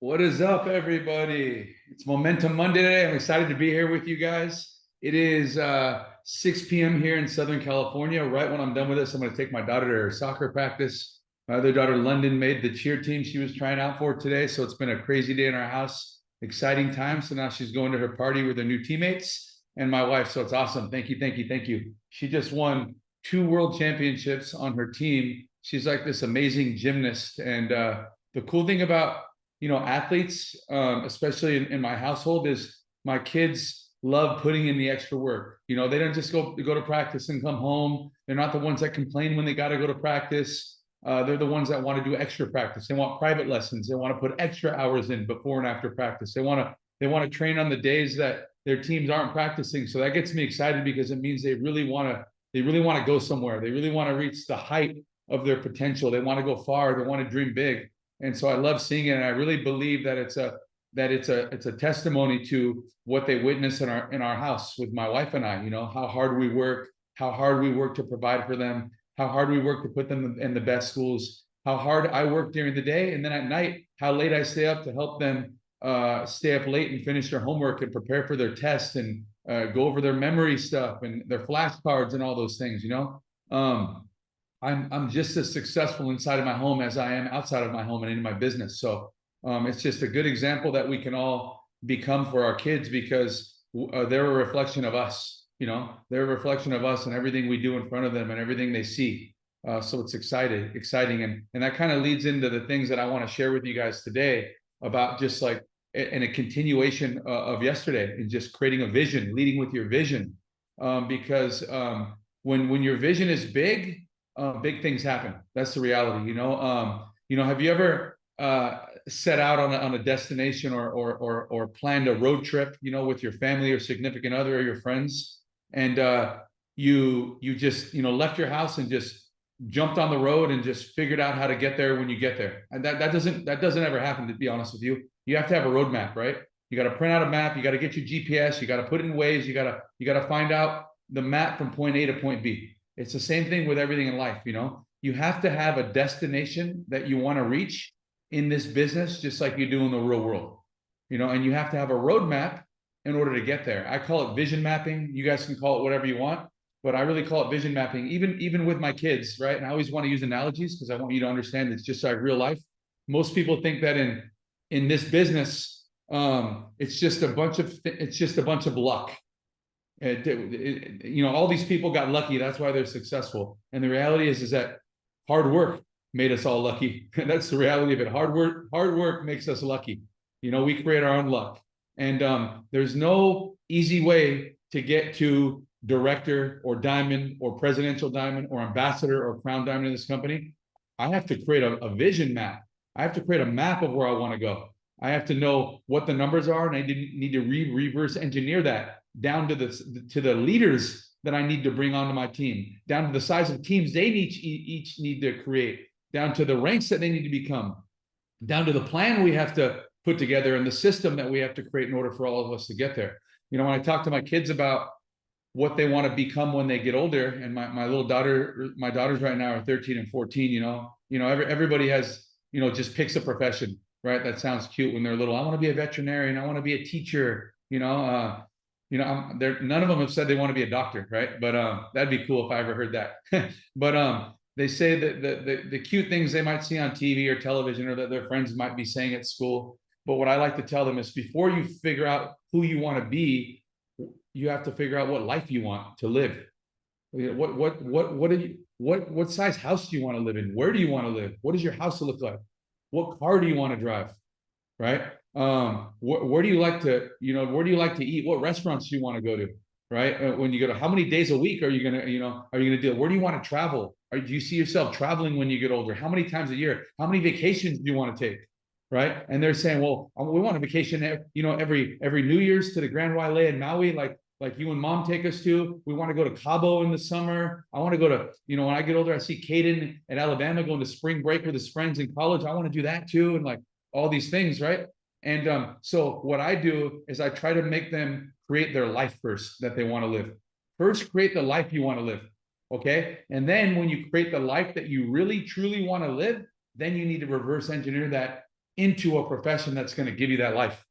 What is up, everybody? It's Momentum Monday today. I'm excited to be here with you guys. It is 6 p.m. here in Southern California. Right when I'm done with this, I'm going to take my daughter to her soccer practice. My other daughter, London, made the cheer team she was trying out for today. So it's been a crazy day in our house. Exciting time. So now she's going to her party with her new teammates and my wife. So it's awesome. Thank you, thank you, thank you. She just won 2 world championships on her team. She's like this amazing gymnast. And the cool thing about athletes, especially in my household, is my kids love putting in the extra work. They don't just go to practice and come home. They're not the ones that complain when they got to go to practice. They're the ones that want to do extra practice. They want private lessons. They want to put extra hours in before and after practice. They want to train on the days that their teams aren't practicing. So that gets me excited because it means they really want to go somewhere. They really want to reach the height of their potential. They want to go far. They want to dream big. And so I love seeing it, and I really believe that it's a testimony to what they witness in our house with my wife and I. How hard we work, to provide for them, how hard we work to put them in the best schools, how hard I work during the day, and then at night how late I stay up to help them stay up late and finish their homework and prepare for their test and go over their memory stuff and their flashcards and all those things. I'm just as successful inside of my home as I am outside of my home and in my business. So it's just a good example that we can all become for our kids because they're a reflection of us. They're a reflection of us and everything we do in front of them and everything they see. So it's exciting, and that kind of leads into the things that I want to share with you guys today about just like in a continuation of yesterday and just creating a vision, leading with your vision, because when your vision is big, big things happen. That's the reality. Have you ever set out on a destination or planned a road trip, with your family or significant other or your friends, and you just left your house and just jumped on the road and just figured out how to get there when you get there? And that doesn't ever happen, to be honest with you. You have to have a roadmap, right? You got to print out a map. You got to get your GPS. You got to put it in Waze. You got to find out the map from point A to point B. It's the same thing with everything in life. You have to have a destination that you want to reach in this business, just like you do in the real world. And you have to have a roadmap in order to get there. I call it vision mapping. You guys can call it whatever you want, but I really call it vision mapping, even with my kids, right? And I always want to use analogies because I want you to understand it's just like real life. Most people think that in this business, it's just a bunch of luck. All these people got lucky. That's why they're successful. And the reality is that hard work made us all lucky. That's the reality of it. Hard work makes us lucky. We create our own luck. And there's no easy way to get to director or diamond or presidential diamond or ambassador or crown diamond in this company. I have to create a vision map. I have to create a map of where I want to go. I have to know what the numbers are, and I need to reverse engineer that down to the leaders that I need to bring onto my team, down to the size of teams they each need to create, down to the ranks that they need to become, down to the plan we have to put together and the system that we have to create in order for all of us to get there. When I talk to my kids about what they want to become when they get older, and my daughters right now are 13 and 14. Everybody has just picks a profession, right? That sounds cute when they're little. I want to be a veterinarian. I want to be a teacher. None of them have said they want to be a doctor, right? But that'd be cool if I ever heard that. But they say that the cute things they might see on TV or television or that their friends might be saying at school. But what I like to tell them is before you figure out who you want to be, you have to figure out what life you want to live. What size house do you want to live in? Where do you want to live? What does your house look like? What car do you want to drive? Right? Where do you like to eat? What restaurants do you want to go to? Right? When you go to, how many days a week are you gonna do? Where do you want to travel? Do you see yourself traveling when you get older? How many times a year? How many vacations do you want to take? Right? And they're saying, well, we want a vacation, every New Year's to the Grand Wailea in Maui, like you and mom take us to. We want to go to Cabo in the summer. I want to go to, when I get older, I see Caden at Alabama going to spring break with his friends in college. I want to do that too. And like all these things, right? And so what I do is I try to make them create their life first that they want to live. First, create the life you want to live. Okay. And then when you create the life that you really, truly want to live, then you need to reverse engineer that into a profession that's going to give you that life.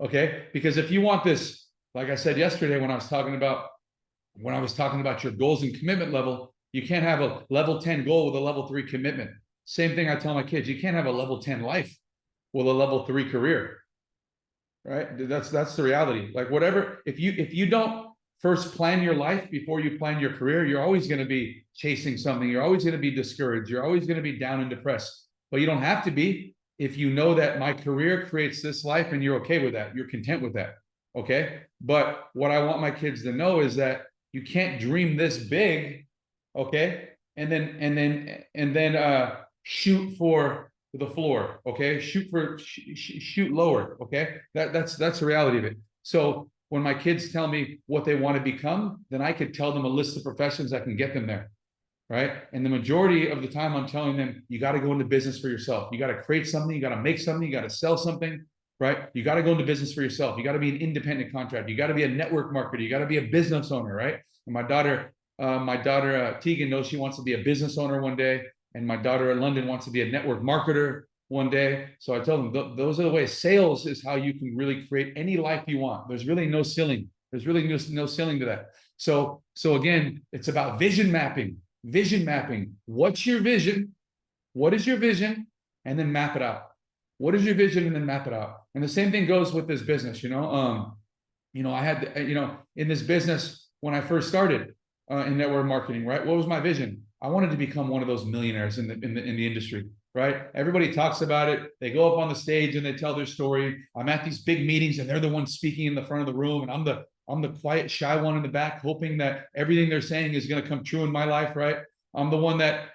Okay. Because if you want this, like I said yesterday, when I was talking about your goals and commitment level, you can't have a level 10 goal with a level 3 commitment. Same thing I tell my kids, you can't have a level 10 life with a level 3 career. Right? That's the reality. Like whatever, if you don't first plan your life before you plan your career, you're always going to be chasing something. You're always going to be discouraged. You're always going to be down and depressed. But you don't have to be if you know that my career creates this life and you're okay with that. You're content with that. Okay. But what I want my kids to know is that you can't dream this big. Okay. And then shoot for the floor. Okay. Shoot lower. Okay. That's the reality of it. So when my kids tell me what they want to become, then I could tell them a list of professions that can get them there. Right. And the majority of the time I'm telling them, you got to go into business for yourself. You got to create something. You got to make something. You got to sell something. Right. You got to go into business for yourself. You got to be an independent contractor. You got to be a network marketer. You got to be a business owner. Right. And my daughter Tegan knows she wants to be a business owner one day. And my daughter in London wants to be a network marketer one day. So I tell them those are the ways. Sales is how you can really create any life you want. There's really no ceiling. There's really no ceiling to that. So again, it's about vision mapping. What's your vision? What is your vision? And then map it out. What is your vision? And then map it out. And the same thing goes with this business. I had, in this business when I first started in network marketing, right? What was my vision? I wanted to become one of those millionaires in the industry, right? Everybody talks about it. They go up on the stage and they tell their story. I'm at these big meetings and they're the ones speaking in the front of the room, and I'm the quiet, shy one in the back, hoping that everything they're saying is going to come true in my life, right? I'm the one that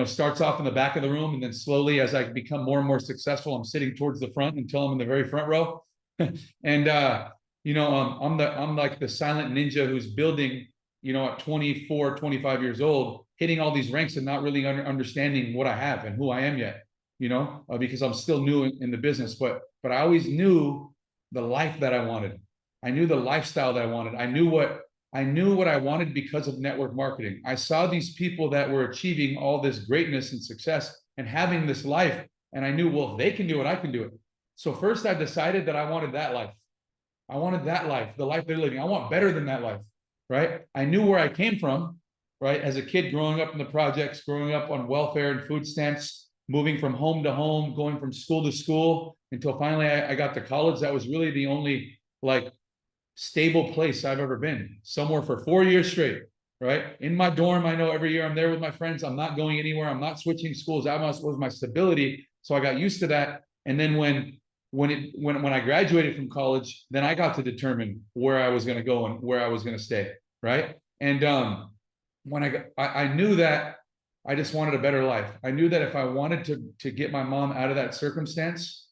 starts off in the back of the room, and then slowly, as I become more and more successful, I'm sitting towards the front until I'm in the very front row. And I'm like the silent ninja who's building, at 24, 25 years old, hitting all these ranks and not really understanding what I have and who I am yet, because I'm still new in the business. But I always knew the life that I wanted. I knew the lifestyle that I wanted. I knew what I wanted because of network marketing. I saw these people that were achieving all this greatness and success and having this life. And I knew, well, if they can do it, I can do it. So first I decided that I wanted that life. I wanted that life, the life they're living. I want better than that life, right? I knew where I came from, right? As a kid growing up in the projects, growing up on welfare and food stamps, moving from home to home, going from school to school, until finally I got to college. That was really the only stable place I've ever been, somewhere for 4 years straight, right? In my dorm, I know every year I'm there with my friends. I'm not going anywhere. I'm not switching schools. That was my stability. So I got used to that. And then when I graduated from college, then I got to determine where I was going to go and where I was going to stay, right? And when I knew that I just wanted a better life. I knew that if I wanted to get my mom out of that circumstance,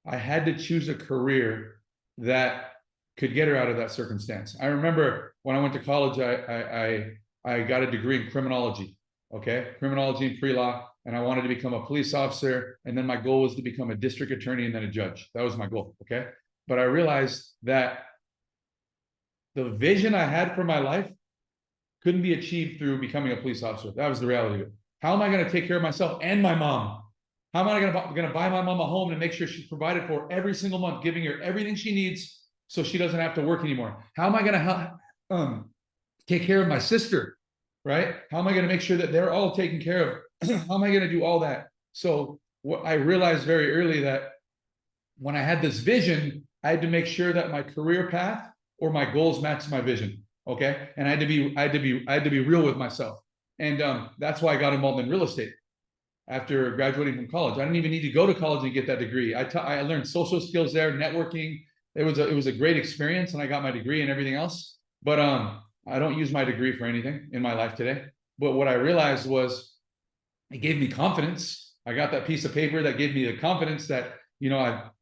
I had to choose a career that could get her out of that circumstance. I remember when I went to college, I got a degree in criminology, okay? Criminology and pre-law, and I wanted to become a police officer, and then my goal was to become a district attorney and then a judge. That was my goal, okay? But I realized that the vision I had for my life couldn't be achieved through becoming a police officer. That was the reality of it. How am I going to take care of myself and my mom? How am I going to buy my mom a home and make sure she's provided for every single month, giving her everything she needs so she doesn't have to work anymore? How am I going to take care of my sister, right? How am I going to make sure that they're all taken care of? How am I going to do all that? So what I realized very early that when I had this vision, I had to make sure that my career path or my goals matched my vision. Okay. And I had to be real with myself. And that's why I got involved in real estate after graduating from college. I didn't even need to go to college and get that degree. I learned social skills there, networking. It was a great experience, and I got my degree and everything else. But I don't use my degree for anything in my life today. But what I realized was it gave me confidence. I got that piece of paper that gave me the confidence that,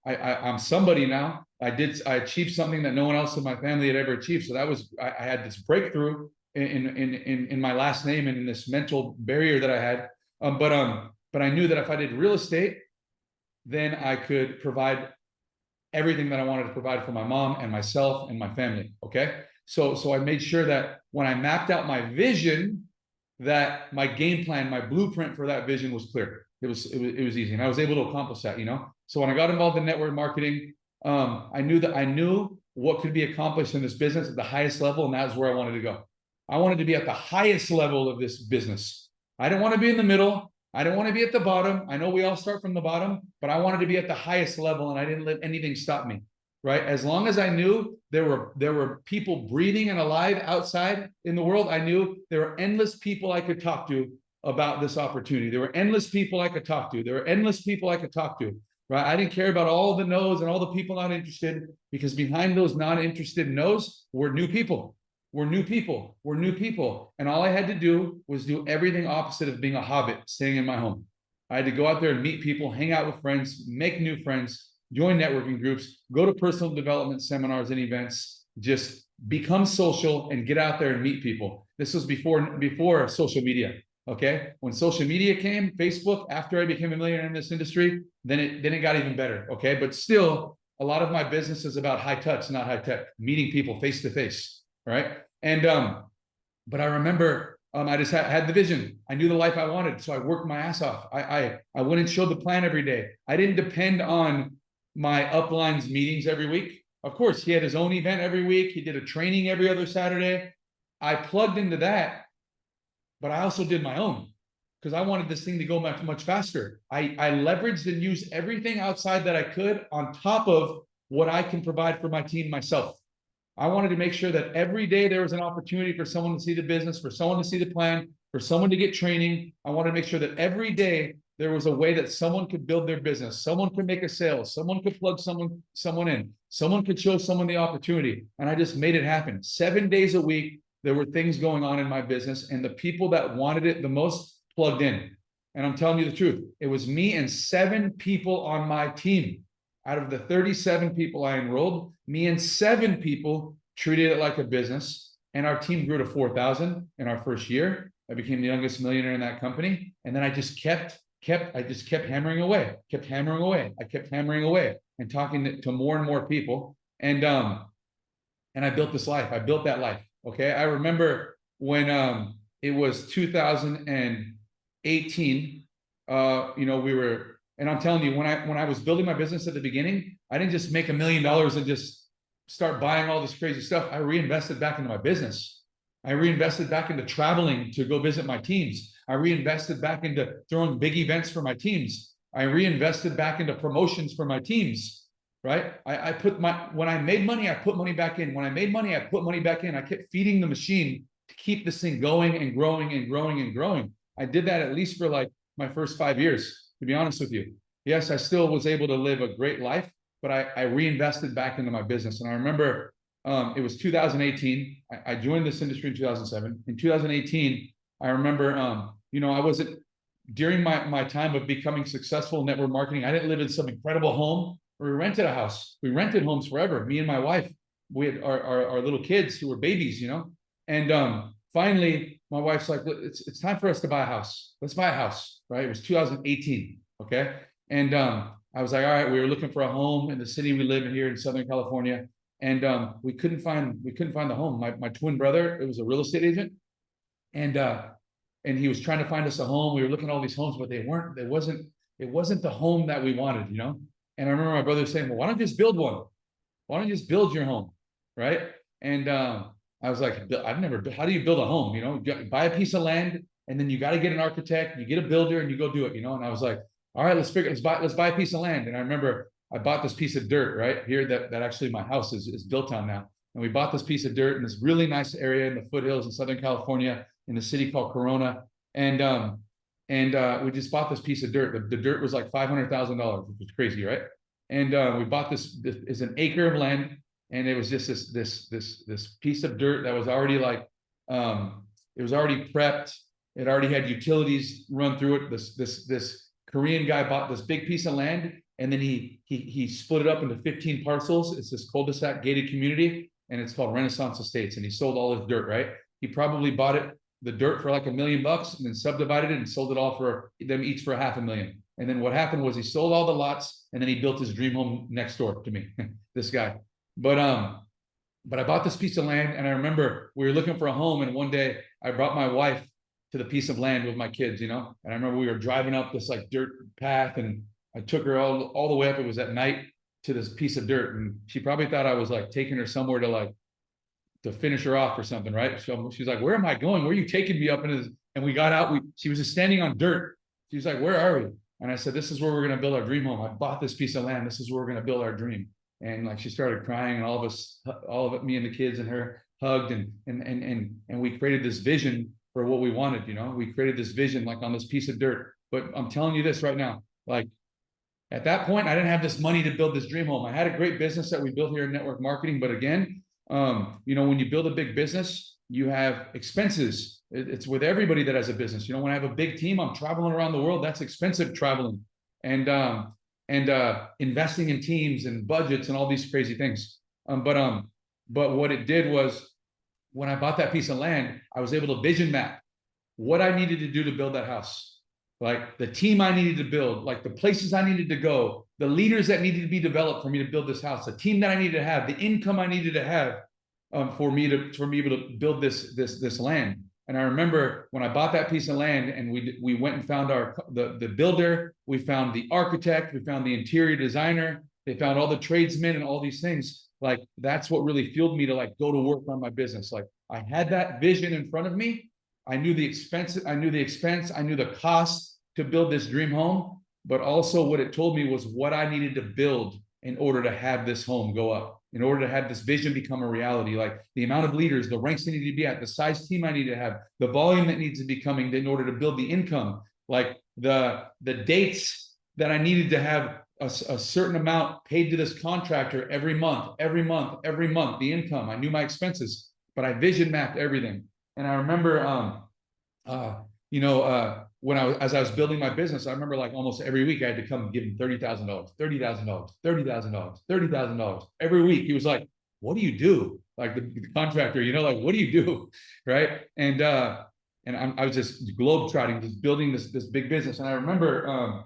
I'm somebody now. I achieved something that no one else in my family had ever achieved. So that was, I had this breakthrough in my last name and in this mental barrier that I had. But I knew that if I did real estate, then I could provide everything that I wanted to provide for my mom and myself and my family. Okay. So I made sure that when I mapped out my vision, that my game plan, my blueprint for that vision was clear. It was easy, and I was able to accomplish that, you know. So when I got involved in network marketing, I knew what could be accomplished in this business at the highest level, and that was where I wanted to go. I wanted to be at the highest level of this business. I didn't want to be in the middle. I didn't want to be at the bottom. I know we all start from the bottom, but I wanted to be at the highest level, and I didn't let anything stop me. Right? As long as I knew there were people breathing and alive outside in the world, I knew there were endless people I could talk to about this opportunity. There were endless people I could talk to. There were endless people I could talk to. Right? I didn't care about all the no's and all the people not interested, because behind those not interested no's were new people. We're new people. We're new people. And all I had to do was do everything opposite of being a hobbit, staying in my home. I had to go out there and meet people, hang out with friends, make new friends, join networking groups, go to personal development seminars and events, just become social and get out there and meet people. This was before social media. Okay. When social media came, Facebook, after I became a millionaire in this industry, then it got even better. Okay. But still, a lot of my business is about high touch, not high tech, meeting people face to face. Right. And, but I remember, I just had the vision. I knew the life I wanted. So I worked my ass off. I went and showed the plan every day. I didn't depend on my upline's meetings every week. Of course, he had his own event every week. He did a training every other Saturday. I plugged into that, but I also did my own, because I wanted this thing to go much, much faster. I leveraged and used everything outside that I could on top of what I can provide for my team myself. I wanted to make sure that every day there was an opportunity for someone to see the business, for someone to see the plan, for someone to get training. I wanted to make sure that every day there was a way that someone could build their business, someone could make a sale, someone could plug someone in, someone could show someone the opportunity. And I just made it happen. 7 days a week, there were things going on in my business, and the people that wanted it the most plugged in. And I'm telling you the truth, it was me and 7 people on my team. Out of the 37 people I enrolled, me and 7 people treated it like a business, and our team grew to 4,000 in our first year. I became the youngest millionaire in that company, and then I just kept hammering away, I kept hammering away, and talking to more and more people, and I built this life. I built that life. Okay, I remember when it was 2018. You know, we were. And I'm telling you, when I was building my business at the beginning, I didn't just make $1 million and just start buying all this crazy stuff. I reinvested back into my business. I reinvested back into traveling to go visit my teams. I reinvested back into throwing big events for my teams. I reinvested back into promotions for my teams, right? When I made money, I put money back in. When I made money, I put money back in. I kept feeding the machine to keep this thing going and growing and growing and growing. I did that at least for like my first 5 years. To be honest with you, yes, I still was able to live a great life, but I reinvested back into my business. And I remember it was 2018. I joined this industry in 2007. In 2018, I remember, you know, I wasn't, during my time of becoming successful in network marketing, I didn't live in some incredible home. We rented a house. We rented homes forever. Me and my wife, we had our little kids who were babies, you know. And finally, my wife's like, it's time for us to buy a house. Let's buy a house, right? It was 2018, okay? And I was like, all right, we were looking for a home in the city we live in here in Southern California, and we couldn't find the home. My twin brother, it was a real estate agent, and he was trying to find us a home. We were looking at all these homes, but it wasn't the home that we wanted, you know? And I remember my brother saying, well, why don't you just build one? Why don't you just build your home, right? And I was like, how do you build a home? You know, you buy a piece of land, and then you got to get an architect, you get a builder, and you go do it, you know? And I was like, all right, let's buy a piece of land. And I remember I bought this piece of dirt right here that actually my house is built on now. And we bought this piece of dirt in this really nice area in the foothills in Southern California in a city called Corona. And we just bought this piece of dirt. The dirt was like $500,000, which was crazy, right? And we bought this is an acre of land. And it was just this piece of dirt that was already like, it was already prepped. It already had utilities run through it. This Korean guy bought this big piece of land, and then he split it up into 15 parcels. It's this cul-de-sac gated community, and it's called Renaissance Estates. And he sold all his dirt, right? He probably bought the dirt for like $1 million, and then subdivided it and sold it all for them each for $500,000. And then what happened was he sold all the lots, and then he built his dream home next door to me, this guy. But I bought this piece of land, and I remember we were looking for a home, and one day I brought my wife to the piece of land with my kids, you know. And I remember we were driving up this like dirt path, and I took her all the way up. It was at night, to this piece of dirt, and she probably thought I was like taking her somewhere to finish her off or something, right? So she's like, "Where am I going? Where are you taking me up?" And we got out. She was just standing on dirt. She was like, "Where are we?" And I said, "This is where we're gonna build our dream home. I bought this piece of land. This is where we're gonna build our dream." And like she started crying, and all of it, me and the kids and her hugged, and we created this vision for what we wanted. You know, we created this vision like on this piece of dirt. But I'm telling you this right now, like at that point, I didn't have this money to build this dream home. I had a great business that we built here in network marketing, but again, you know, when you build a big business, you have expenses. It's with everybody that has a business. You know, when I have a big team, I'm traveling around the world. That's expensive traveling, and investing in teams and budgets and all these crazy things. But what it did was, when I bought that piece of land, I was able to vision map what I needed to do to build that house, like the team I needed to build, like the places I needed to go, the leaders that needed to be developed for me to build this house, the team that I needed to have, the income I needed to have, for me able to build this land. And I remember when I bought that piece of land, and we went and found the builder, we found the architect, we found the interior designer, they found all the tradesmen and all these things. Like that's what really fueled me to like go to work on my business. Like I had that vision in front of me. I knew the expense, I knew the cost to build this dream home, but also what it told me was what I needed to build in order to have this home go up, in order to have this vision become a reality, like the amount of leaders, the ranks they need to be at, the size team I need to have, the volume that needs to be coming in order to build the income, like the dates that I needed to have a certain amount paid to this contractor every month, the income. I knew my expenses, but I vision mapped everything. And I remember, as I was building my business, I remember like almost every week I had to come give him $30,000 every week. He was like, "What do you do?" Like the contractor, you know, like, "What do you do?" Right. And I was just globetrotting, just building this big business. And I remember,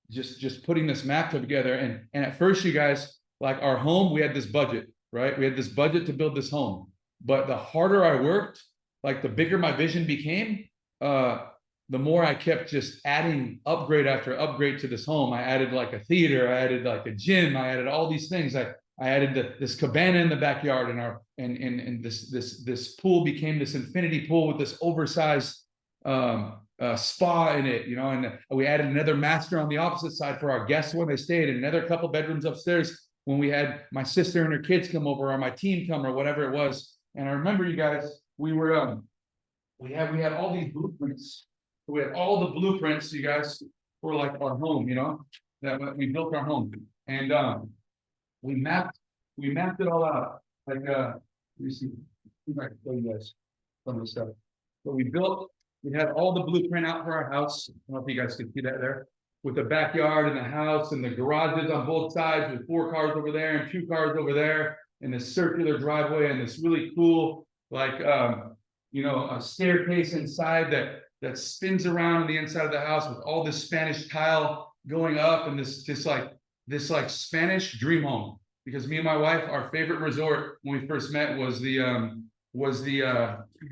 just putting this map together. And at first, you guys, like our home, we had this budget, right? We had this budget to build this home. But the harder I worked, like the bigger my vision became, the more I kept just adding upgrade after upgrade to this home. I added like a theater, I added like a gym, I added all these things. I added this cabana in the backyard, and this pool became this infinity pool with this oversized spa in it, you know. And we added another master on the opposite side for our guests when they stayed, and another couple bedrooms upstairs when we had my sister and her kids come over, or my team come, or whatever it was. And I remember, you guys, we had all these blueprints. We had all the blueprints, you guys, for like our home, you know, that we built our home. And we mapped it all out. Like let me see if I can show you guys some of the stuff. So we had all the blueprint out for our house. I don't know if you guys can see that there, with the backyard and the house and the garages on both sides, with 4 cars over there and 2 cars over there, and this circular driveway, and this really cool, like, a staircase inside that spins around on the inside of the house with all this Spanish tile going up, and this Spanish dream home. Because me and my wife, our favorite resort when we first met was the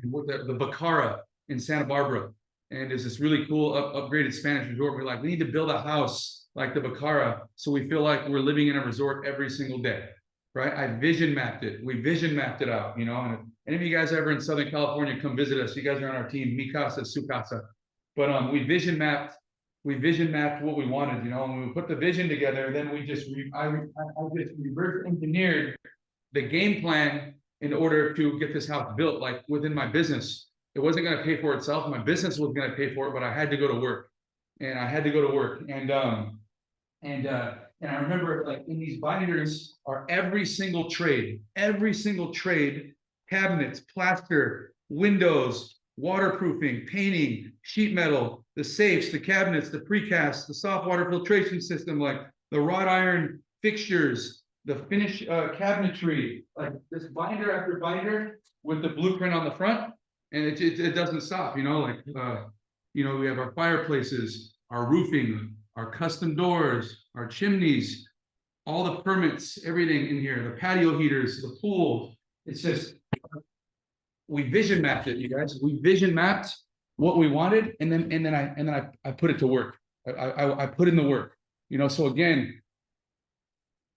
Becerra in Santa Barbara. And it's this really cool upgraded Spanish resort. We're like, we need to build a house like the Becerra, so we feel like we're living in a resort every single day. Right? I vision mapped it. We vision mapped it out, you know. And if any of you guys ever in Southern California, come visit us. You guys are on our team, Mi Casa, Su Casa. But we vision mapped what we wanted, you know. And when we put the vision together, then I just reverse engineered the game plan in order to get this house built, like within my business. It wasn't going to pay for itself. My business was going to pay for it, but I had to go to work. And and I remember, like, in these binders are every single trade, cabinets, plaster, windows, waterproofing, painting, sheet metal, the safes, the cabinets, the precast, the soft water filtration system, like the wrought iron fixtures, the finished cabinetry, like this binder after binder with the blueprint on the front. And it doesn't stop, you know, like, we have our fireplaces, our roofing, our custom doors, our chimneys, all the permits, everything in here, the patio heaters, the pool. It's just, we vision mapped it, you guys. We vision mapped what we wanted, and then I put it to work. I put in the work, you know. So again,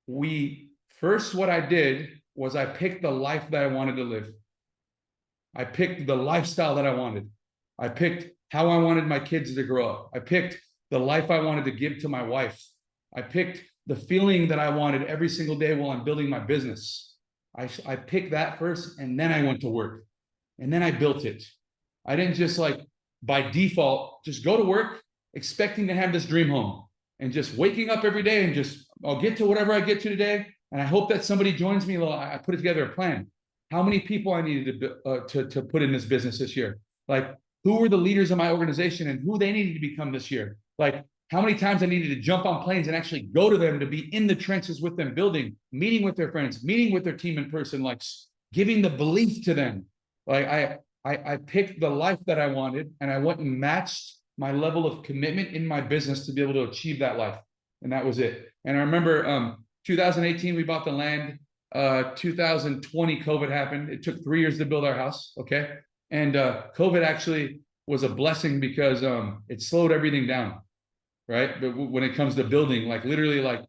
what I did was I picked the life that I wanted to live. I picked the lifestyle that I wanted. I picked how I wanted my kids to grow up. I picked the life I wanted to give to my wife. I picked the feeling that I wanted every single day while I'm building my business. I picked that first, and then I went to work, and then I built it. I didn't just like by default just go to work expecting to have this dream home and just waking up every day and just I'll get to whatever I get to today, and I hope that somebody joins me. I put together a plan. How many people I needed to put in this business this year? Like, who were the leaders of my organization and who they needed to become this year? Like, how many times I needed to jump on planes and actually go to them, to be in the trenches with them, building, meeting with their friends, meeting with their team in person, like giving the belief to them. Like I picked the life that I wanted, and I went and matched my level of commitment in my business to be able to achieve that life. And that was it. And I remember 2018, we bought the land. 2020, COVID happened. It took 3 years to build our house. Okay. And COVID actually was a blessing because it slowed everything down. Right. But when it comes to building, like literally, like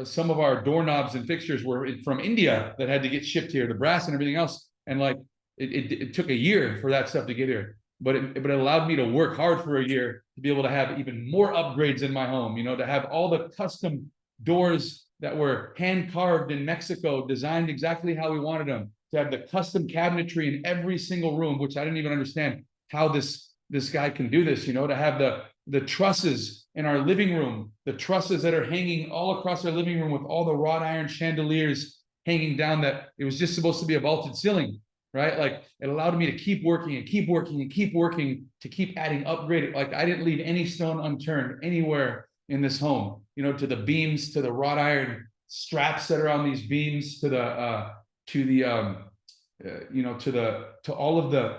some of our doorknobs and fixtures were from India that had to get shipped here, the brass and everything else. And like it took a year for that stuff to get here. But it allowed me to work hard for a year to be able to have even more upgrades in my home, you know, to have all the custom doors that were hand carved in Mexico, designed exactly how we wanted them, to have the custom cabinetry in every single room, which I didn't even understand how this guy can do this, you know, to have the trusses in our living room, the trusses that are hanging all across our living room with all the wrought iron chandeliers hanging down, that it was just supposed to be a vaulted ceiling, right? Like it allowed me to keep working and keep working and keep working to keep adding upgrade. Like I didn't leave any stone unturned anywhere in this home, you know, to the beams, to the wrought iron straps that are on these beams, to all of the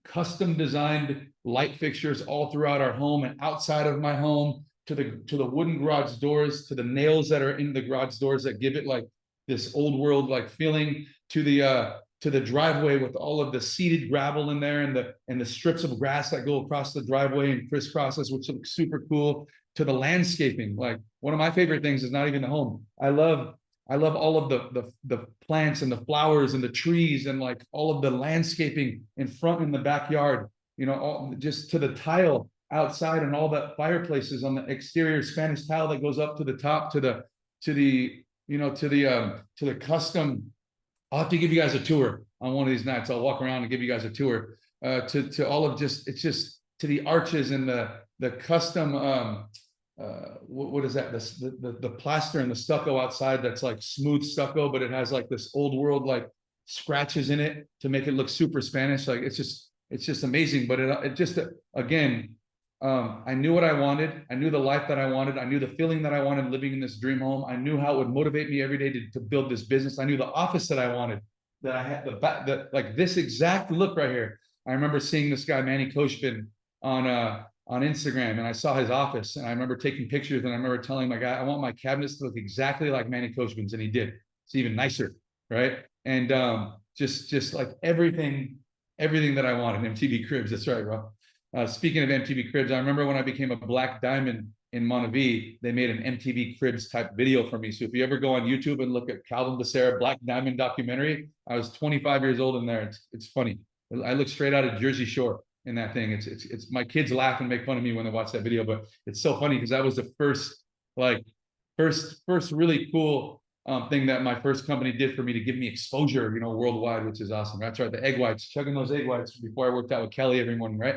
custom designed light fixtures all throughout our home and outside of my home, to the wooden garage doors, to the nails that are in the garage doors that give it like this old world like feeling, to the driveway with all of the seeded gravel in there and the strips of grass that go across the driveway and crisscrosses, which looks super cool, to the landscaping. Like one of my favorite things is not even the home. I love all of the plants and the flowers and the trees and like all of the landscaping in front in the backyard, you know, all just to the tile outside and all the fireplaces on the exterior Spanish tile that goes up to the top, to the custom. I'll have to give you guys a tour on one of these nights. I'll walk around and give you guys a tour to all of it's just to the arches and the custom what is that, the plaster and the stucco outside that's like smooth stucco, but it has like this old world like scratches in it to make it look super Spanish. Like it's just amazing. But it just again, I knew what I wanted. I knew the life that I wanted. I knew the feeling that I wanted living in this dream home. I knew how it would motivate me every day to build this business. I knew the office that I wanted, that I had like this exact look right here. I remember seeing this guy, Manny Koshbin, on Instagram, and I saw his office, and I remember taking pictures, and I remember telling my guy, I want my cabinets to look exactly like Manny Koshbin's, and he did. It's even nicer, right? And just like everything that I wanted. MTV Cribs, that's right, bro. Speaking of MTV Cribs, I remember when I became a Black Diamond in Montevideo, they made an MTV Cribs type video for me. So if you ever go on YouTube and look at Calvin Becerra Black Diamond documentary, I was 25 years old in there. It's funny. I look straight out of Jersey Shore in that thing. It's my kids laugh and make fun of me when they watch that video, but it's so funny because that was the first really cool thing that my first company did for me to give me exposure, you know, worldwide, which is awesome. That's right, the egg whites, chugging those egg whites before I worked out with Kelly every morning, right?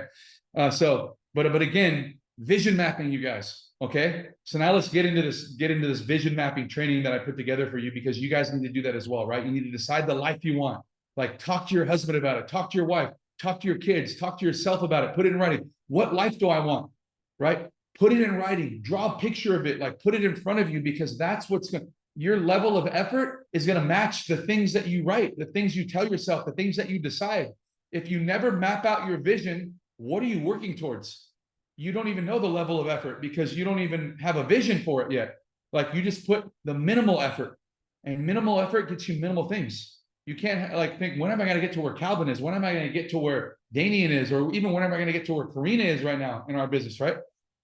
But again, vision mapping, you guys. Okay, so now let's get into this vision mapping training that I put together for you, because you guys need to do that as well, right? You need to decide the life you want. Like, talk to your husband about it, talk to your wife, talk to your kids, talk to yourself about it, put it in writing. What life do I want, right? Put it in writing, draw a picture of it, like put it in front of you, because that's what's going to, your level of effort is going to match the things that you write, the things you tell yourself, the things that you decide. If you never map out your vision, what are you working towards? You don't even know the level of effort because you don't even have a vision for it yet. Like, you just put the minimal effort, and minimal effort gets you minimal things. You can't like think, when am I going to get to where Calvin is? When am I going to get to where Danian is? Or even when am I going to get to where Karina is right now in our business, right?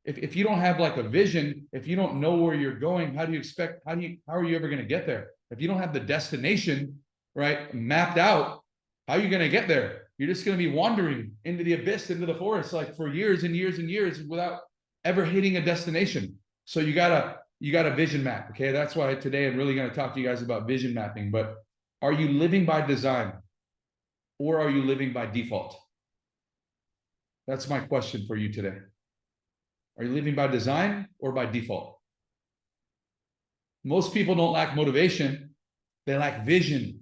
If you don't have like a vision, if you don't know where you're going, how are you ever going to get there? If you don't have the destination, right, mapped out, how are you going to get there? You're just going to be wandering into the abyss, into the forest, like for years and years and years without ever hitting a destination. So you got a vision map. Okay. That's why today I'm really going to talk to you guys about vision mapping. But are you living by design or are you living by default? That's my question for you today. Are you living by design or by default? Most people don't lack motivation. They lack vision.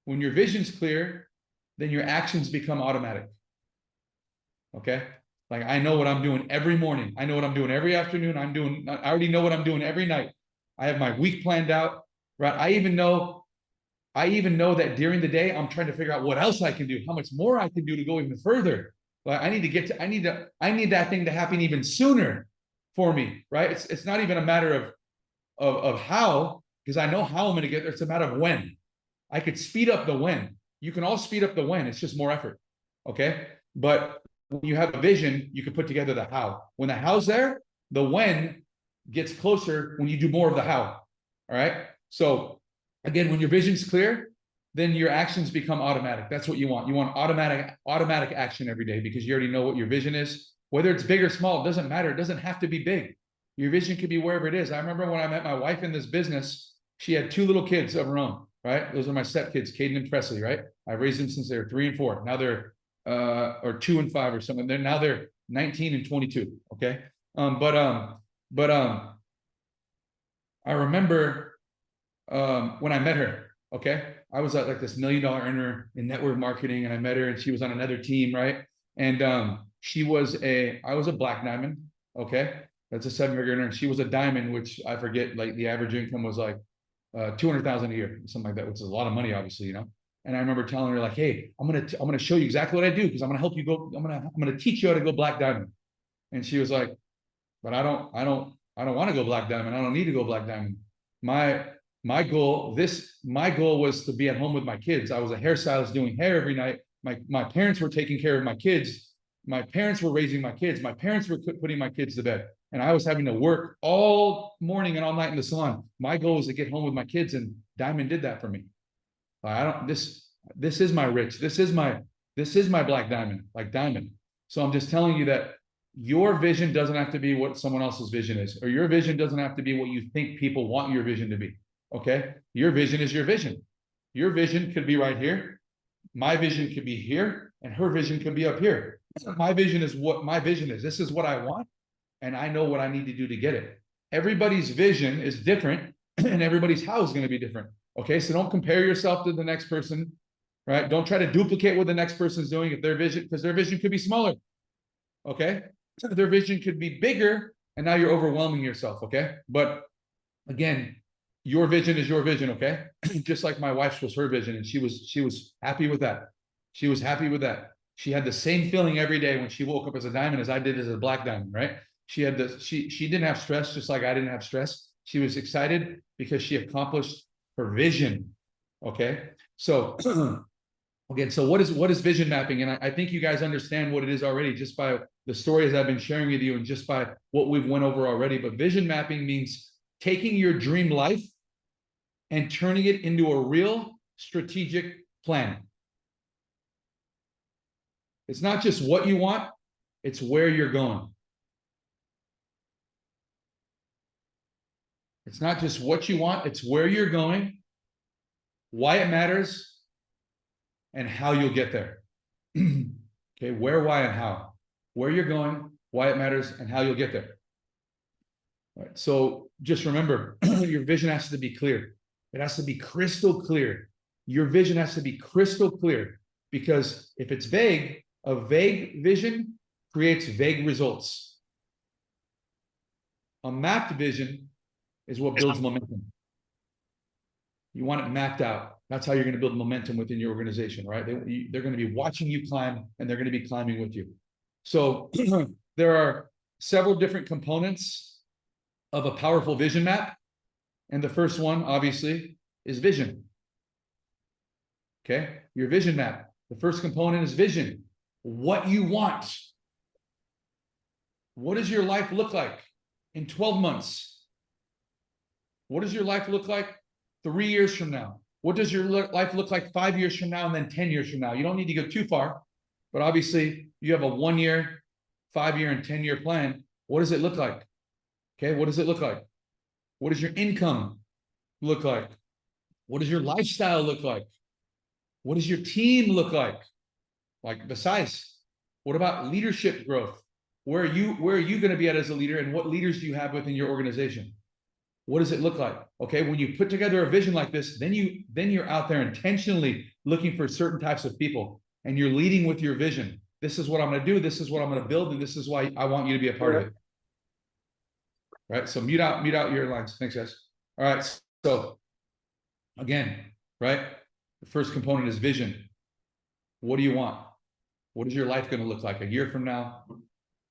When your vision's clear, then your actions become automatic. Okay. Like I know what I'm doing every morning. I know what I'm doing every afternoon. I already know what I'm doing every night. I have my week planned out, right? I even know that during the day, I'm trying to figure out what else I can do, how much more I can do to go even further. Like I need that thing to happen even sooner for me, right? It's not even a matter of how, because I know how I'm going to get there. It's a matter of when. I could speed up the when. You can all speed up the when. It's just more effort. Okay. But when you have a vision, you can put together the how. When the how's there, the when gets closer when you do more of the how. All right. So again, when your vision's clear, then your actions become automatic. That's what you want. You want automatic action every day because you already know what your vision is. Whether it's big or small, it doesn't matter. It doesn't have to be big. Your vision could be wherever it is. I remember when I met my wife in this business, she had 2 little kids of her own, right? Those are my step kids, Caden and Presley, right? I raised them since they were 3 and 4. Now they're or 2 and 5 or something. They're 19 and 22. Okay. I remember when I met her, okay, I was like this $1 million earner in network marketing, and I met her and she was on another team, right? And I was a black diamond, okay? That's a 7-figure earner, and she was a diamond, which I forget, like the average income was like 200,000 a year, something like that, which is a lot of money, obviously, you know. And I remember telling her like, hey, I'm gonna show you exactly what I do because I'm gonna help you go. I'm gonna teach you how to go black diamond. And she was like, but I don't want to go black diamond. I don't need to go black diamond. My goal was to be at home with my kids. I was a hairstylist doing hair every night. My parents were taking care of my kids. My parents were raising my kids. My parents were putting my kids to bed. And I was having to work all morning and all night in the salon. My goal was to get home with my kids, and Diamond did that for me. This is my rich. This is my black diamond, like diamond. So I'm just telling you that your vision doesn't have to be what someone else's vision is, or your vision doesn't have to be what you think people want your vision to be. Okay. Your vision is your vision. Your vision could be right here. My vision could be here, and her vision could be up here. My vision is what my vision is. This is what I want, and I know what I need to do to get it. Everybody's vision is different, and everybody's how is going to be different. Okay, so don't compare yourself to the next person, right? Don't try to duplicate what the next person's doing if their vision, because their vision could be smaller. Okay, their vision could be bigger, and now you're overwhelming yourself. Okay, but again, your vision is your vision. Okay, just like my wife's was her vision, and she was happy with that. She was happy with that. She had the same feeling every day when she woke up as a diamond as I did as a black diamond. Right? She had this. She didn't have stress, just like I didn't have stress. She was excited because she accomplished her vision. Okay, so again, so what is vision mapping? And I think you guys understand what it is already just by the stories I've been sharing with you and just by what we've went over already. But vision mapping means taking your dream life and turning it into a real strategic plan. It's not just what you want, it's where you're going. It's not just what you want, it's where you're going, why it matters, and how you'll get there. Okay, where, why, and how. Where you're going, why it matters, and how you'll get there. All right, so just remember, your vision has to be clear. It has to be crystal clear. Your vision has to be crystal clear, because if it's vague, a vague vision creates vague results. A mapped vision is what builds momentum. You want it mapped out. That's how you're going to build momentum within your organization, right? They're going to be watching you climb, and they're going to be climbing with you. So there are several different components of a powerful vision map. And the first one, obviously, is vision. Okay, your vision map. The first component is vision. What you want. What does your life look like in 12 months? What does your life look like 3 years from now? What does your life look like 5 years from now and then 10 years from now? You don't need to go too far, but obviously you have a 1 year, 5 year, and 10-year plan. What does it look like? Okay, what does it look like? What does your income look like? What does your lifestyle look like? What does your team look like? Like besides, what about leadership growth? Where are you going to be at as a leader, and what leaders do you have within your organization? What does it look like? Okay, when you put together a vision like this, then you're out there intentionally looking for certain types of people, and you're leading with your vision. This is what I'm going to do. This is what I'm going to build, and this is why I want you to be a part of it. Right. So mute out your lines. Thanks, guys. All right. So again, right. The first component is vision. What do you want? What is your life going to look like a year from now,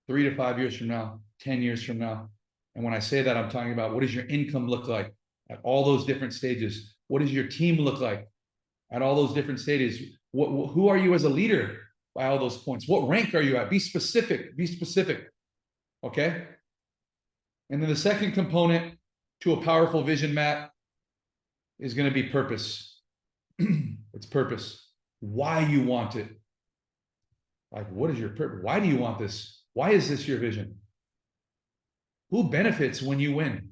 3 to 5 years from now, 10 years from now? And when I say that, I'm talking about what does your income look like at all those different stages? What does your team look like at all those different stages? Who are you as a leader by all those points? What rank are you at? Be specific. Be specific. Okay. And then the second component to a powerful vision map is going to be purpose. It's purpose. Why you want it. Like, what is your purpose? Why do you want this? Why is this your vision? Who benefits when you win?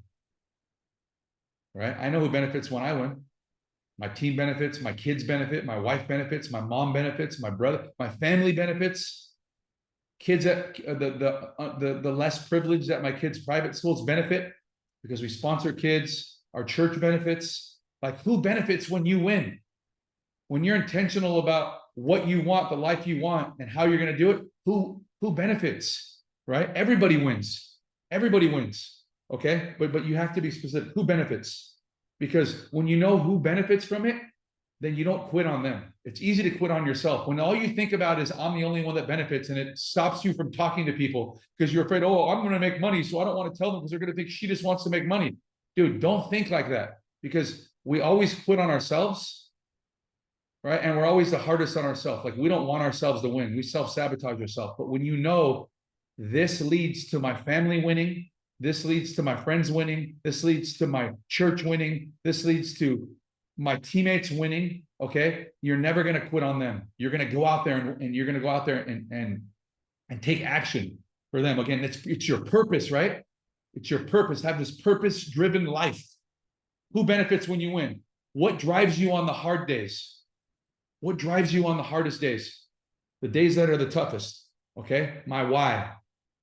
Right? I know who benefits when I win. My team benefits, my kids benefit, my wife benefits, my mom benefits, my brother, my family benefits. Kids at the less privileged at my kids' private schools benefit because we sponsor kids. Our church benefits. Like, who benefits when you win? When you're intentional about what you want, the life you want, and how you're going to do it, who benefits, right? Everybody wins. Everybody wins. Okay, but you have to be specific. Who benefits? Because when you know who benefits from it, then you don't quit on them. It's easy to quit on yourself when all you think about is I'm the only one that benefits, and it stops you from talking to people because you're afraid, oh, I'm going to make money, so I don't want to tell them because they're going to think she just wants to make money. Dude, don't think like that, because we always quit on ourselves, right? And we're always the hardest on ourselves. Like, we don't want ourselves to win. We self-sabotage ourselves. But when you know this leads to my family winning, this leads to my friends winning, this leads to my church winning, this leads to my teammates winning, okay, you're never going to quit on them. You're going to go out there and you're going to go out there and take action for them. Again, it's your purpose, right? It's your purpose. Have this purpose-driven life. Who benefits when you win? What drives you on the hard days? What drives you on the hardest days? The days that are the toughest, okay? My why.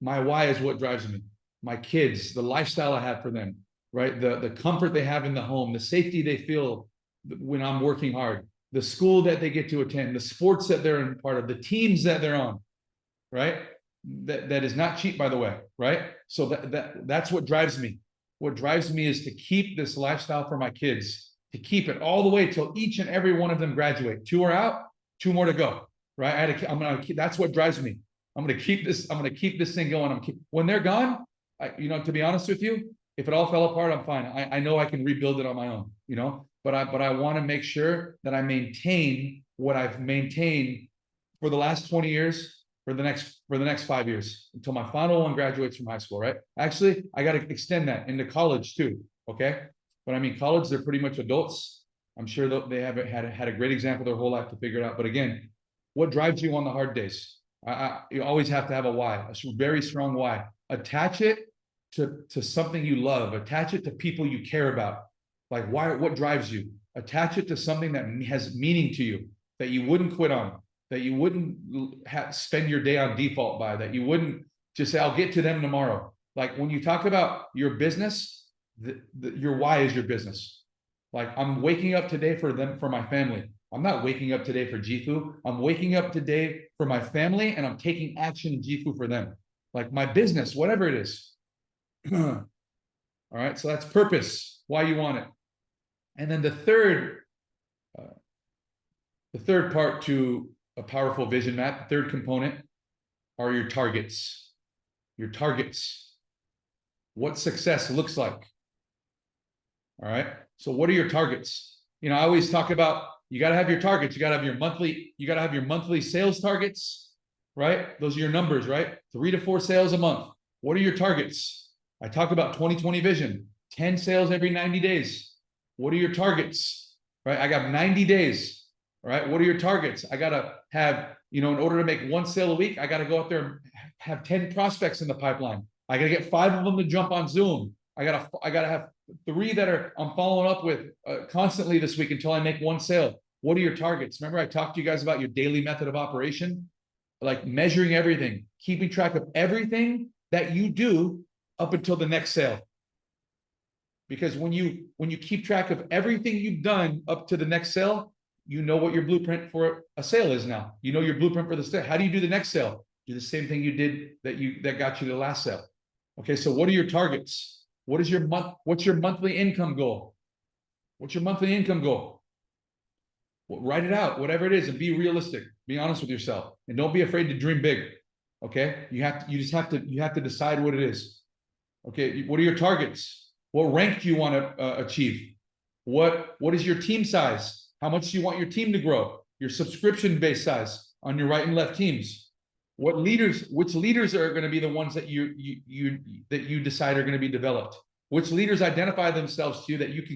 My why is what drives me. My kids, the lifestyle I have for them, right? The comfort they have in the home, the safety they feel when I'm working hard, the school that they get to attend, the sports that they're in part of, the teams that they're on, right? That is not cheap, by the way, right? So that's what drives me. What drives me is to keep this lifestyle for my kids, to keep it all the way till each and every one of them graduate. 2 are out, 2 more to go, right? That's what drives me. I'm going to keep this. I'm going to keep this thing going. When they're gone, to be honest with you, if it all fell apart, I'm fine. I know I can rebuild it on my own, but I want to make sure that I maintain what I've maintained for the last 20 years, for the next 5 years, until my final one graduates from high school, right? Actually, I got to extend that into college too. Okay. But I mean, college, they're pretty much adults. I'm sure they have had a great example their whole life to figure it out. But again, what drives you on the hard days? You always have to have a why, a very strong why. Attach it to something you love. Attach it to people you care about. Like, why? What drives you? Attach it to something that has meaning to you, that you wouldn't quit on, that you wouldn't spend your day on default by, that you wouldn't just say, I'll get to them tomorrow. Like, when you talk about your business, your why is your business. Like, I'm waking up today for my family. I'm not waking up today for JIFU. I'm waking up today for my family, and I'm taking action in JIFU for them. Like, my business, whatever it is. All right, so that's purpose, why you want it. And then the third part to a powerful vision map, the third component, are your targets. Your targets. What success looks like. All right, so what are your targets? I always talk about You got to have your targets. You got to have your monthly sales targets, right? Those are your numbers, right? 3 to 4 sales a month. What are your targets? I talked about 20/20 vision, 10 sales every 90 days. What are your targets, right? I got 90 days, right? What are your targets? I got to have, in order to make 1 sale a week, I got to go out there and have 10 prospects in the pipeline. I got to get 5 of them to jump on Zoom. I got to have 3 that I'm following up with constantly this week until I make 1 sale. What are your targets? Remember I talked to you guys about your daily method of operation, like measuring everything, keeping track of everything that you do up until the next sale. Because when you keep track of everything you've done up to the next sale, you know what your blueprint for a sale is now. You know your blueprint for the sale. How do you do the next sale? Do the same thing you did that got you the last sale. Okay, so what are your targets? What's your monthly income goal? What's your monthly income goal? Well, write it out, whatever it is, and be realistic. Be honest with yourself, and don't be afraid to dream big. Okay, you have to decide what it is. Okay, what are your targets? What rank do you want to achieve? What is your team size? How much do you want your team to grow? Your subscription base size on your right and left teams. Which leaders are going to be the ones that you decide are going to be developed? Which leaders identify themselves to you that you can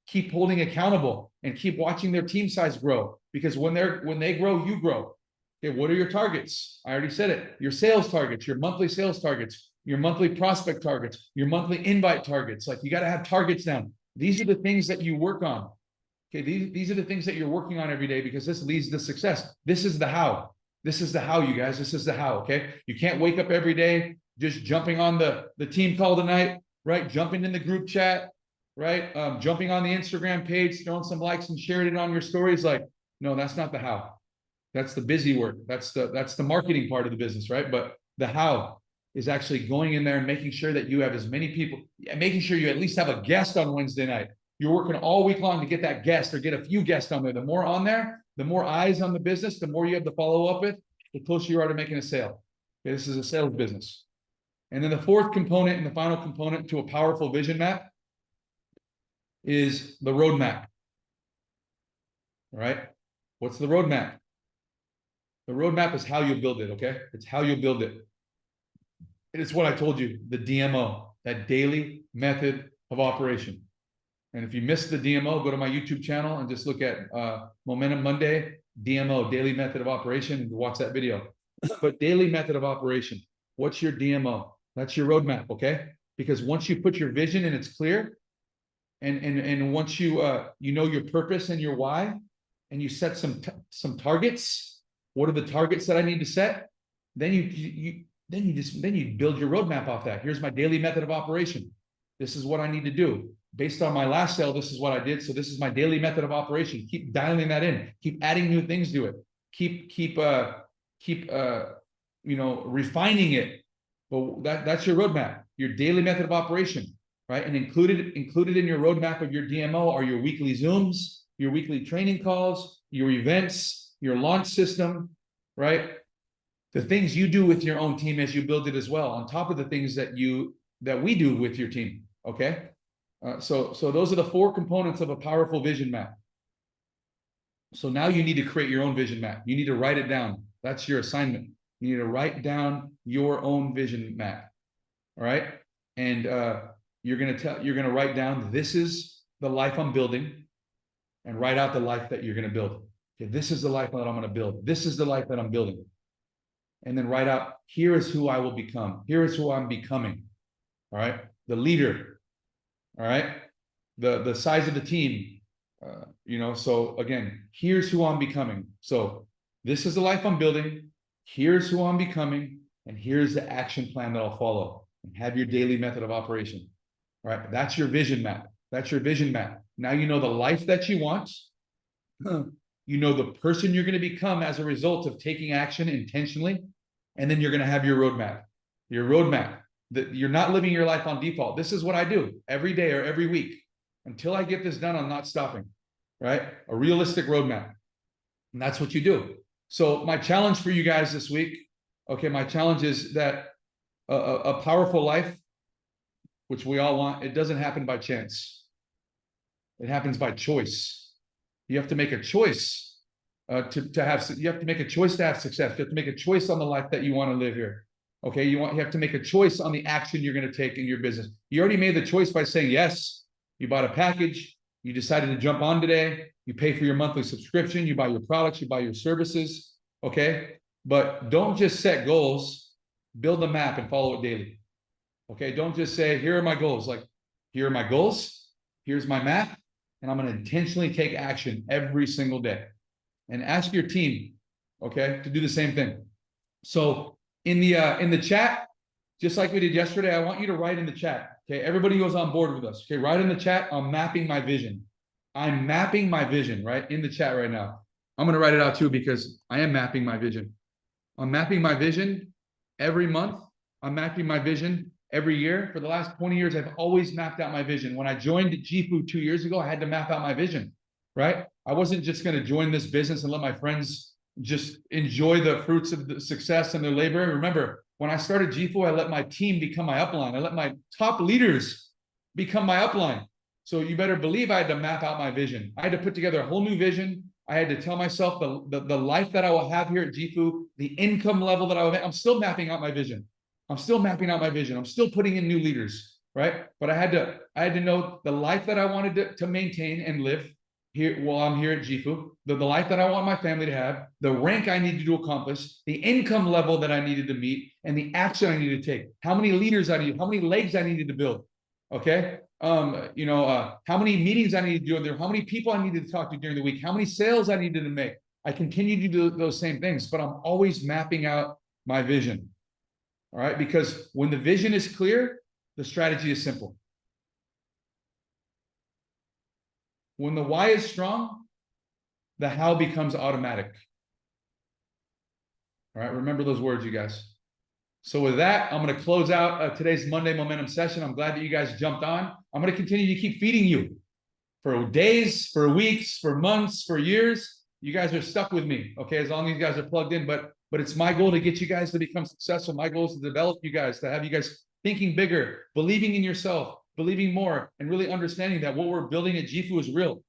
keep holding accountable and keep watching their team size grow? Because when they grow, you grow. Okay, what are your targets? I already said it. Your sales targets, your monthly sales targets, your monthly prospect targets, your monthly invite targets. Like, you got to have targets down. These are the things that you work on. Okay, these are the things that you're working on every day, because this leads to success. This is the how. This is the how, you guys. This is the how. Okay, you can't wake up every day just jumping on the team call tonight, right? Jumping in the group chat, right? Jumping on the Instagram page, throwing some likes and sharing it on your stories. Like, no, that's not the how. That's the busy work. That's the marketing part of the business, right? But the how is actually going in there and making sure that you have as many people, making sure you at least have a guest on Wednesday night. You're working all week long to get that guest or get a few guests on there. The more on there, the more eyes on the business, the more you have to follow up with, the closer you are to making a sale. Okay, this is a sales business. And then the fourth component and the final component to a powerful vision map is the roadmap. All right. What's the roadmap? The roadmap is how you build it. Okay. It's how you build it. It's what I told you, the DMO, that daily method of operation. And if you missed the DMO, go to my YouTube channel and just look at Momentum Monday, DMO, daily method of operation, and watch that video. But daily method of operation, what's your DMO? That's your roadmap, okay? Because once you put your vision and it's clear, and once you know your purpose and your why, and you set some targets, what are the targets that I need to set? Then you build your roadmap off that. Here's my daily method of operation. This is what I need to do. Based on my last sale, this is what I did. So this is my daily method of operation. Keep dialing that in. Keep adding new things to it. Keep refining it. But that's your roadmap, your daily method of operation, right? And included in your roadmap of your DMO are your weekly Zooms, your weekly training calls, your events, your launch system, right? The things you do with your own team as you build it as well, on top of the things that we do with your team. Okay. So those are the 4 components of a powerful vision map. So now you need to create your own vision map. You need to write it down. That's your assignment. You need to write down your own vision map. All right. And you're going to write down, this is the life I'm building, and write out the life that you're going to build. Okay, this is the life that I'm going to build. This is the life that I'm building. And then write out, here is who I will become. Here is who I'm becoming. All right. The leader. All right. The size of the team. So again, here's who I'm becoming. So this is the life I'm building. Here's who I'm becoming. And here's the action plan that I'll follow. And have your daily method of operation. All right. That's your vision map. That's your vision map. Now you know the life that you want. You know the person you're going to become as a result of taking action intentionally. And then you're going to have your roadmap. Your roadmap. That you're not living your life on default. This is what I do every day or every week. Until I get this done, I'm not stopping, right? A realistic roadmap. And that's what you do. So my challenge for you guys this week, okay, my challenge is that a powerful life, which we all want, it doesn't happen by chance. It happens by choice. You have to make a choice to have. You have to make a choice to have success. You have to make a choice on the life that you want to live here. Okay, you have to make a choice on the action you're going to take in your business. You already made the choice by saying yes. You bought a package. You decided to jump on today. You pay for your monthly subscription. You buy your products. You buy your services. Okay, but don't just set goals. Build a map and follow it daily. Okay, don't just say, here are my goals. Like, here are my goals. Here's my map. And I'm going to intentionally take action every single day. And ask your team, okay, to do the same thing. So in the chat, just like we did yesterday, I want you to write in the chat. Okay, everybody goes on board with us. Okay, write in the chat, I'm mapping my vision. I'm mapping my vision, right? In the chat right now. I'm going to write it out too because I am mapping my vision. I'm mapping my vision every month. I'm mapping my vision every year. For the last 20 years, I've always mapped out my vision. When I joined JIFU 2 years ago, I had to map out my vision, right? I wasn't just going to join this business and let my friends just enjoy the fruits of the success and their labor. Remember, when I started JIFU, I let my team become my upline. I let my top leaders become my upline. So you better believe I had to map out my vision. I had to put together a whole new vision. I had to tell myself the life that I will have here at JIFU, the income level that I will have. I'm still mapping out my vision. I'm still mapping out my vision. I'm still putting in new leaders, right? But I had to know the life that I wanted to maintain and live here while I'm here at JIFU, the life that I want my family to have, the rank I needed to accomplish, the income level that I needed to meet, and the action I needed to take. How many leaders I needed, how many legs I needed to build. Okay. How many meetings I needed to do there, how many people I needed to talk to during the week, how many sales I needed to make. I continue to do those same things, but I'm always mapping out my vision. All right. Because when the vision is clear, the strategy is simple. When the why is strong, the how becomes automatic. All right, remember those words, you guys. So with that, I'm going to close out today's Monday Momentum session. I'm glad that you guys jumped on. I'm going to continue to keep feeding you for days, for weeks, for months, for years. You guys are stuck with me, okay, as long as you guys are plugged in. But it's my goal to get you guys to become successful. My goal is to develop you guys, to have you guys thinking bigger, believing in yourself, believing more, and really understanding that what we're building at JIFU is real,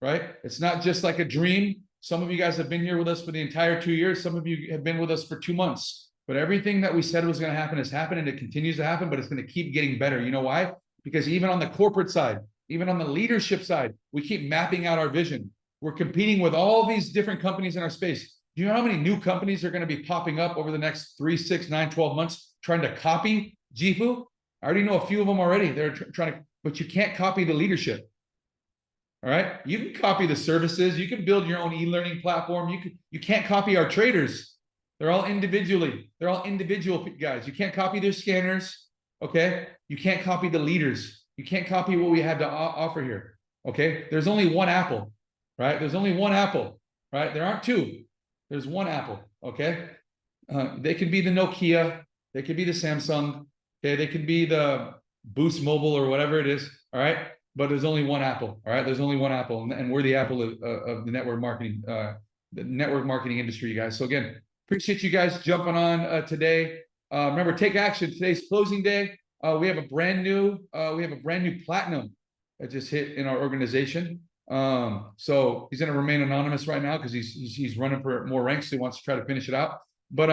right? It's not just like a dream. Some of you guys have been here with us for the entire 2 years. Some of you have been with us for 2 months. But everything that we said was going to happen has happened, and it continues to happen, but it's going to keep getting better. You know why? Because even on the corporate side, even on the leadership side, we keep mapping out our vision. We're competing with all these different companies in our space. Do you know how many new companies are going to be popping up over the next 3, 6, 9, 12 months trying to copy JIFU? I already know a few of them already. They're trying to, but you can't copy the leadership. All right. You can copy the services. You can build your own e-learning platform. You can't copy our traders. They're all individual guys. You can't copy their scanners. Okay. You can't copy the leaders. You can't copy what we have to offer here. Okay. There's only one Apple, right? There's only one Apple, right? There aren't two. There's one Apple. Okay. They could be the Nokia. They could be the Samsung. Okay. They could be the Boost Mobile or whatever it is. All right. But there's only one Apple. All right. There's only one Apple, and we're the Apple of the network marketing industry, you guys. So again, appreciate you guys jumping on today. Remember, take action. Today's closing day. We have a brand new platinum that just hit in our organization. So he's going to remain anonymous right now because he's running for more ranks. So he wants to try to finish it out. But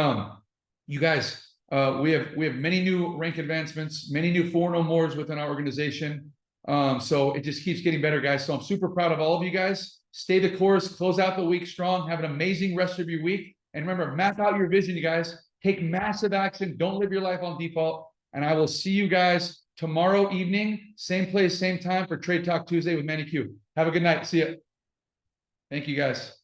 you guys, we have many new rank advancements, many new 4 no mores within our organization. So it just keeps getting better, guys. So I'm super proud of all of you guys. Stay the course, close out the week strong, have an amazing rest of your week. And remember, map out your vision, you guys. Take massive action. Don't live your life on default. And I will see you guys tomorrow evening, same place, same time for Trade Talk Tuesday with Manny Q. Have a good night. See ya. Thank you, guys.